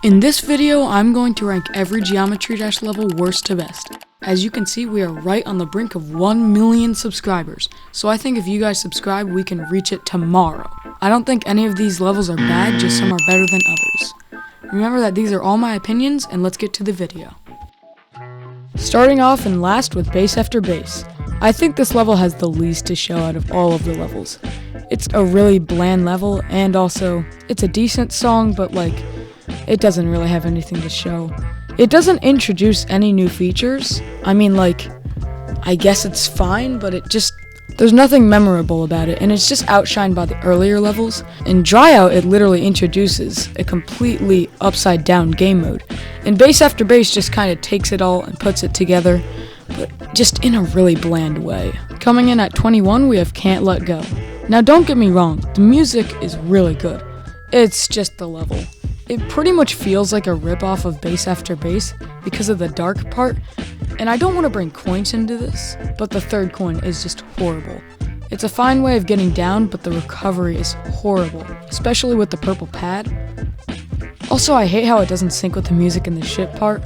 In this video, I'm going to rank every Geometry Dash level worst to best. As you can see, we are right on the brink of 1 million subscribers, so I think if you guys subscribe, we can reach it tomorrow. I don't think any of these levels are bad, just some are better than others. Remember that these are all my opinions, and let's get to the video. Starting off in last with Bass After Bass. I think this level has the least to show out of all of the levels. It's a really bland level, and also, it's a decent song, but it doesn't really have anything to show. It doesn't introduce any new features. I guess it's fine, but there's nothing memorable about it, and it's just outshined by the earlier levels. In Dryout, it literally introduces a completely upside down game mode, and Bass After Bass just kind of takes it all and puts it together, but just in a really bland way. Coming in at 21, we have Can't Let Go. Now don't get me wrong, the music is really good. It's just the level. It pretty much feels like a ripoff of Bass After Bass because of the dark part, and I don't want to bring coins into this, but the third coin is just horrible. It's a fine way of getting down, but the recovery is horrible, especially with the purple pad. Also, I hate how it doesn't sync with the music in the ship part,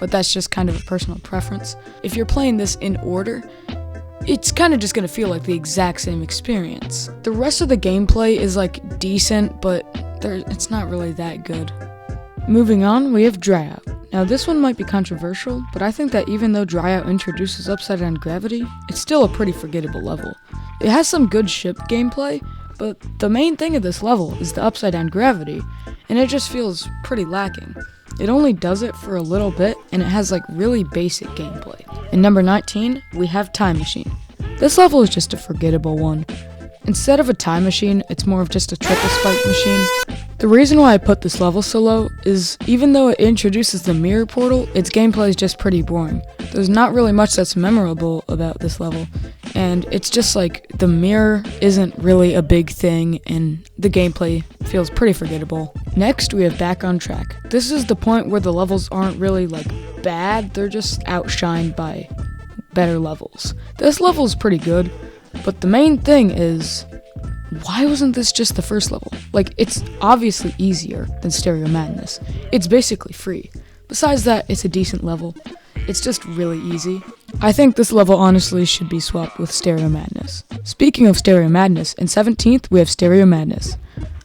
but that's just kind of a personal preference. If you're playing this in order, it's kind of just going to feel like the exact same experience. The rest of the gameplay is decent, but it's not really that good. Moving on, we have Dryout. Now this one might be controversial, but I think that even though Dryout introduces upside down gravity, it's still a pretty forgettable level. It has some good ship gameplay, but the main thing of this level is the upside down gravity, and it just feels pretty lacking. It only does it for a little bit, and it has really basic gameplay. In number 19, we have Time Machine. This level is just a forgettable one. Instead of a time machine, it's more of just a triple spike machine. The reason why I put this level so low is even though it introduces the mirror portal, its gameplay is just pretty boring. There's not really much that's memorable about this level, and it's just the mirror isn't really a big thing, and the gameplay feels pretty forgettable. Next, we have Back on Track. This is the point where the levels aren't really bad, they're just outshined by better levels. This level is pretty good, but the main thing is, why wasn't this just the first level? It's obviously easier than Stereo Madness. It's basically free. Besides that, it's a decent level. It's just really easy. I think this level honestly should be swapped with Stereo Madness. Speaking of Stereo Madness, in 17th we have Stereo Madness.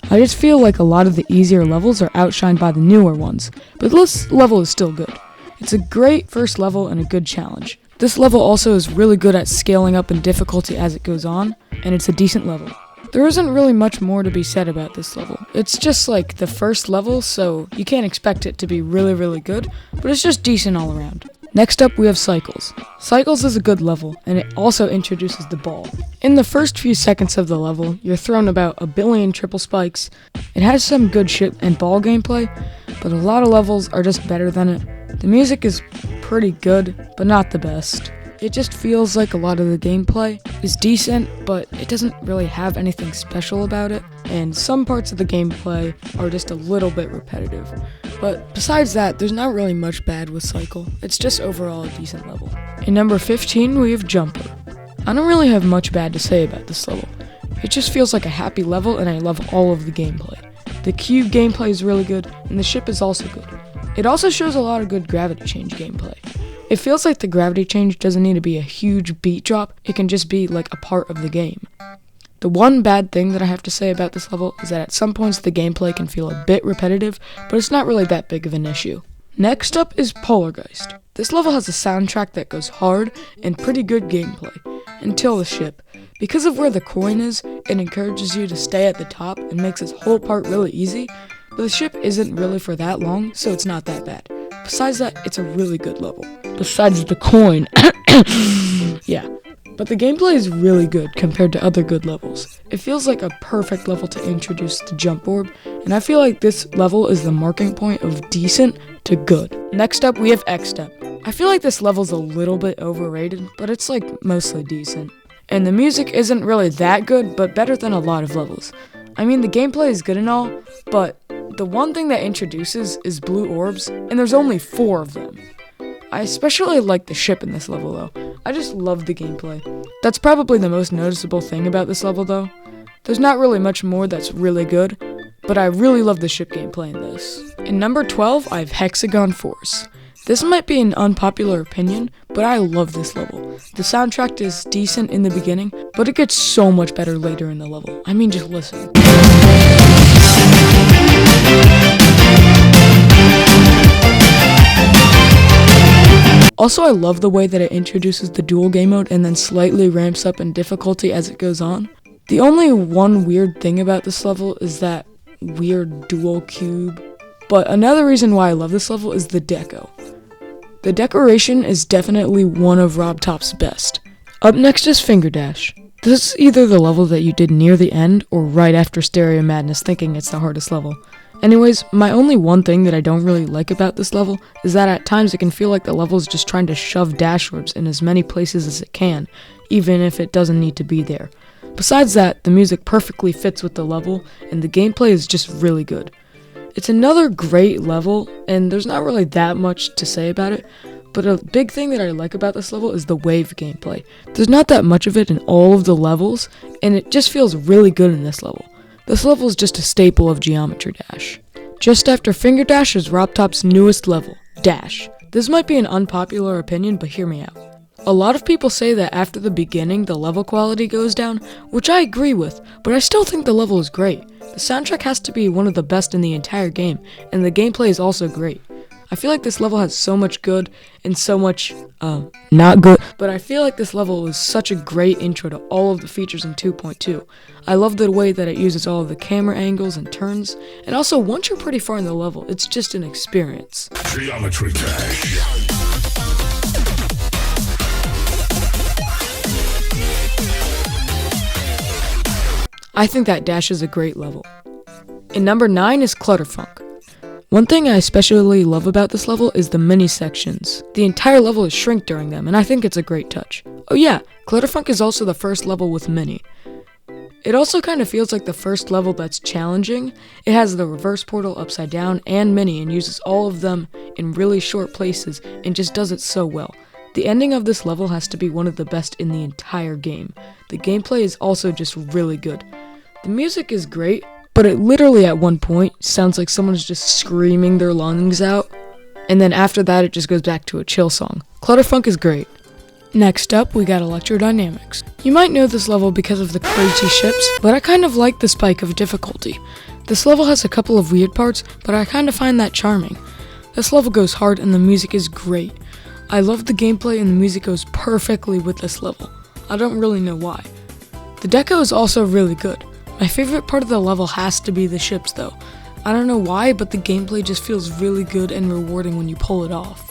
I just feel like a lot of the easier levels are outshined by the newer ones, but this level is still good. It's a great first level and a good challenge. This level also is really good at scaling up in difficulty as it goes on, and it's a decent level. There isn't really much more to be said about this level. It's just the first level, so you can't expect it to be really, really good, but it's just decent all around. Next up, we have Cycles. Cycles is a good level, and it also introduces the ball. In the first few seconds of the level, you're thrown about a billion triple spikes. It has some good ship and ball gameplay, but a lot of levels are just better than it. The music is pretty good, but not the best. It just feels like a lot of the gameplay is decent, but it doesn't really have anything special about it, and some parts of the gameplay are just a little bit repetitive. But besides that, there's not really much bad with Cycle. It's just overall a decent level. In number 15, we have Jumper. I don't really have much bad to say about this level. It just feels like a happy level, and I love all of the gameplay. The cube gameplay is really good, and the ship is also good. It also shows a lot of good gravity change gameplay. It feels like the gravity change doesn't need to be a huge beat drop, it can just be a part of the game. The one bad thing that I have to say about this level is that at some points the gameplay can feel a bit repetitive, but it's not really that big of an issue. Next up is Polargeist. This level has a soundtrack that goes hard and pretty good gameplay, until the ship. Because of where the coin is, it encourages you to stay at the top and makes this whole part really easy, but the ship isn't really for that long, so it's not that bad. Besides that, it's a really good level. Besides the coin. Yeah. But the gameplay is really good compared to other good levels. It feels like a perfect level to introduce the jump orb, and I feel like this level is the marking point of decent to good. Next up, we have X-Step. I feel like this level's a little bit overrated, but it's mostly decent. And the music isn't really that good, but better than a lot of levels. I mean, the gameplay is good and all, but the one thing that introduces is blue orbs, and there's only 4 of them. I especially like the ship in this level though. I just love the gameplay. That's probably the most noticeable thing about this level though. There's not really much more that's really good, but I really love the ship gameplay in this. In number 12, I have Hexagon Force. This might be an unpopular opinion, but I love this level. The soundtrack is decent in the beginning, but it gets so much better later in the level. I mean, just listen. Also, I love the way that it introduces the dual game mode and then slightly ramps up in difficulty as it goes on. The only one weird thing about this level is that weird dual cube. But another reason why I love this level is the deco. The decoration is definitely one of Rob Top's best. Up next is Finger Dash. This is either the level that you did near the end or right after Stereo Madness thinking it's the hardest level. Anyways, my only one thing that I don't really like about this level is that at times it can feel like the level is just trying to shove dash orbs in as many places as it can, even if it doesn't need to be there. Besides that, the music perfectly fits with the level, and the gameplay is just really good. It's another great level, and there's not really that much to say about it, but a big thing that I like about this level is the wave gameplay. There's not that much of it in all of the levels, and it just feels really good in this level. This level is just a staple of Geometry Dash. Just after Finger Dash is Rob Top's newest level, Dash. This might be an unpopular opinion, but hear me out. A lot of people say that after the beginning, the level quality goes down, which I agree with, but I still think the level is great. The soundtrack has to be one of the best in the entire game, and the gameplay is also great. I feel like this level has so much good and so much, not good, but I feel like this level is such a great intro to all of the features in 2.2. I love the way that it uses all of the camera angles and turns, and also once you're pretty far in the level, it's just an experience. Geometry Dash. I think that Dash is a great level. In number 9 is Clutterfunk. One thing I especially love about this level is the mini sections. The entire level is shrink during them, and I think it's a great touch. Oh yeah, Clutterfunk is also the first level with mini. It also kind of feels like the first level that's challenging. It has the reverse portal, upside down, and mini, and uses all of them in really short places, and just does it so well. The ending of this level has to be one of the best in the entire game. The gameplay is also just really good. The music is great, but it literally at one point sounds like someone's just screaming their lungs out, and then after that it just goes back to a chill song. Clutterfunk is great. Next up, we got Electrodynamics. You might know this level because of the crazy ships, but I kind of like the spike of difficulty. This level has a couple of weird parts, but I kind of find that charming. This level goes hard and the music is great. I love the gameplay and the music goes perfectly with this level. I don't really know why. The deco is also really good. My favorite part of the level has to be the ships though. I don't know why, but the gameplay just feels really good and rewarding when you pull it off.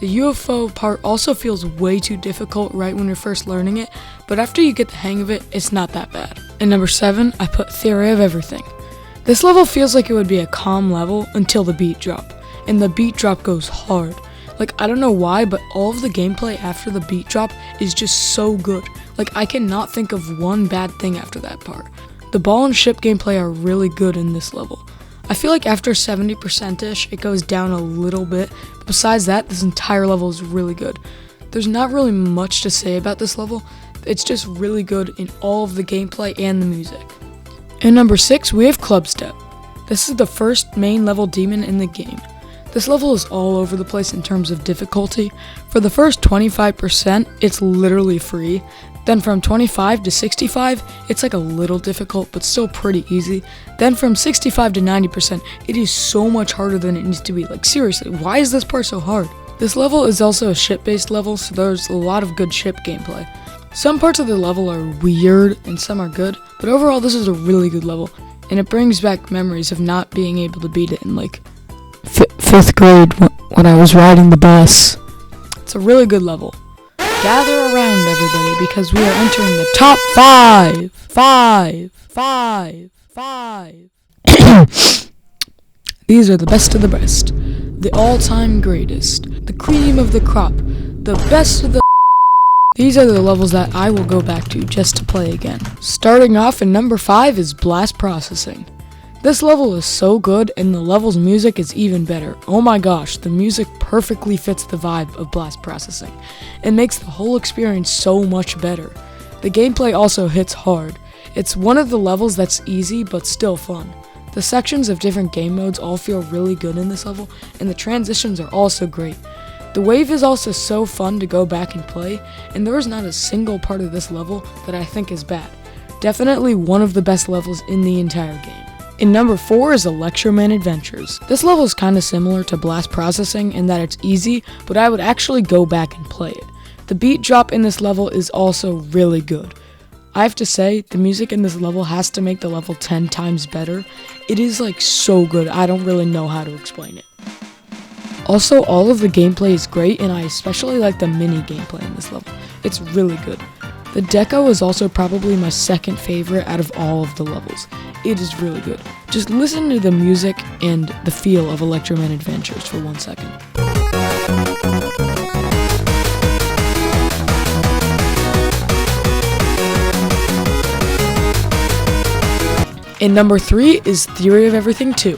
The UFO part also feels way too difficult right when you're first learning it, but after you get the hang of it, it's not that bad. In number 7, I put Theory of Everything. This level feels like it would be a calm level until the beat drop, and the beat drop goes hard. Like, I don't know why, but all of the gameplay after the beat drop is just so good. Like, I cannot think of one bad thing after that part. The ball and ship gameplay are really good in this level. I feel like after 70%ish, it goes down a little bit. But besides that, this entire level is really good. There's not really much to say about this level. It's just really good in all of the gameplay and the music. In number 6, we have Clubstep. This is the first main level demon in the game. This level is all over the place in terms of difficulty. For the first 25%, it's literally free. Then from 25 to 65, it's like a little difficult, but still pretty easy. Then from 65 to 90%, it is so much harder than it needs to be. Like, seriously, why is this part so hard? This level is also a ship-based level, so there's a lot of good ship gameplay. Some parts of the level are weird, and some are good, but overall this is a really good level, and it brings back memories of not being able to beat it in, like, 5th grade when I was riding the bus. It's a really good level. Gather around, everybody, because we are entering the top 5. 5. These are the best of the best. The all-time greatest. The cream of the crop. The best of the... These are the levels that I will go back to just to play again. Starting off in number 5 is Blast Processing. This level is so good, and the level's music is even better. Oh my gosh, the music perfectly fits the vibe of Blast Processing. It makes the whole experience so much better. The gameplay also hits hard. It's one of the levels that's easy but still fun. The sections of different game modes all feel really good in this level, and the transitions are also great. The wave is also so fun to go back and play, and there is not a single part of this level that I think is bad. Definitely one of the best levels in the entire game. In number 4 is Electroman Adventures. This level is kinda similar to Blast Processing in that it's easy, but I would actually go back and play it. The beat drop in this level is also really good. I have to say, the music in this level has to make the level 10 times better. It is like so good, I don't really know how to explain it. Also, all of the gameplay is great, and I especially like the mini gameplay in this level. It's really good. The deco is also probably my second favorite out of all of the levels. It is really good. Just listen to the music and the feel of Electroman Adventures for 1 second. In number 3 is Theory of Everything 2.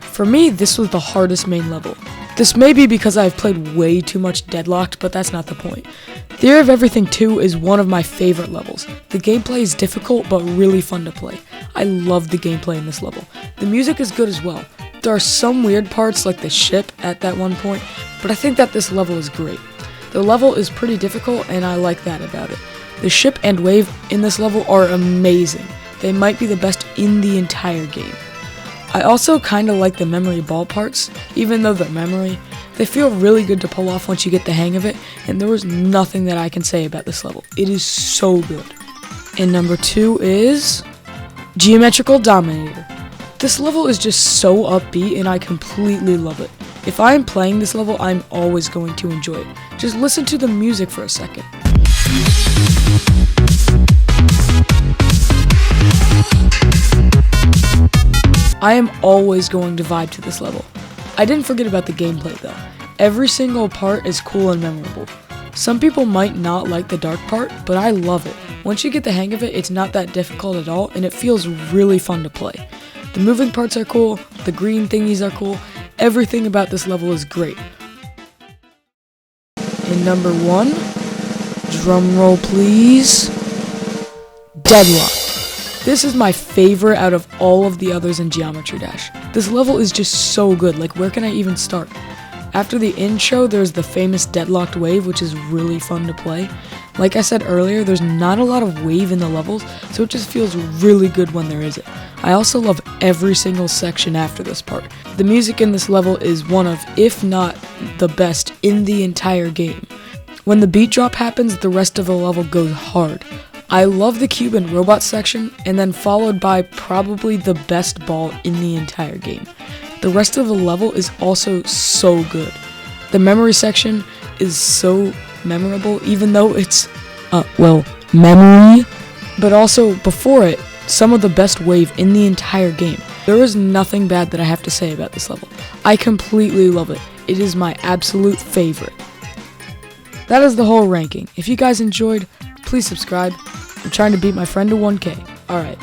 For me, this was the hardest main level. This may be because I've played way too much Deadlocked, but that's not the point. Theory of Everything 2 is one of my favorite levels. The gameplay is difficult, but really fun to play. I love the gameplay in this level. The music is good as well. There are some weird parts like the ship at that one point, but I think that this level is great. The level is pretty difficult, and I like that about it. The ship and wave in this level are amazing. They might be the best in the entire game. I also kinda like the memory ball parts, even though they're memory. They feel really good to pull off once you get the hang of it, and there was nothing that I can say about this level. It is so good. And number 2 is Geometrical Dominator. This level is just so upbeat, and I completely love it. If I am playing this level, I'm always going to enjoy it. Just listen to the music for a second. I am always going to vibe to this level. I didn't forget about the gameplay though. Every single part is cool and memorable. Some people might not like the dark part, but I love it. Once you get the hang of it, it's not that difficult at all, and it feels really fun to play. The moving parts are cool, the green thingies are cool, everything about this level is great. In number 1, drum roll please, Deadlock. This is my favorite out of all of the others in Geometry Dash. This level is just so good, like where can I even start? After the intro, there's the famous deadlocked wave, which is really fun to play. Like I said earlier, there's not a lot of wave in the levels, so it just feels really good when there is it. I also love every single section after this part. The music in this level is one of, if not the best in the entire game. When the beat drop happens, the rest of the level goes hard. I love the cube and robot section, and then followed by probably the best ball in the entire game. The rest of the level is also so good. The memory section is so memorable, even though it's, memory, but also before it, some of the best wave in the entire game. There is nothing bad that I have to say about this level. I completely love it. It is my absolute favorite. That is the whole ranking. If you guys enjoyed, please subscribe. I'm trying to beat my friend to 1K. Alright.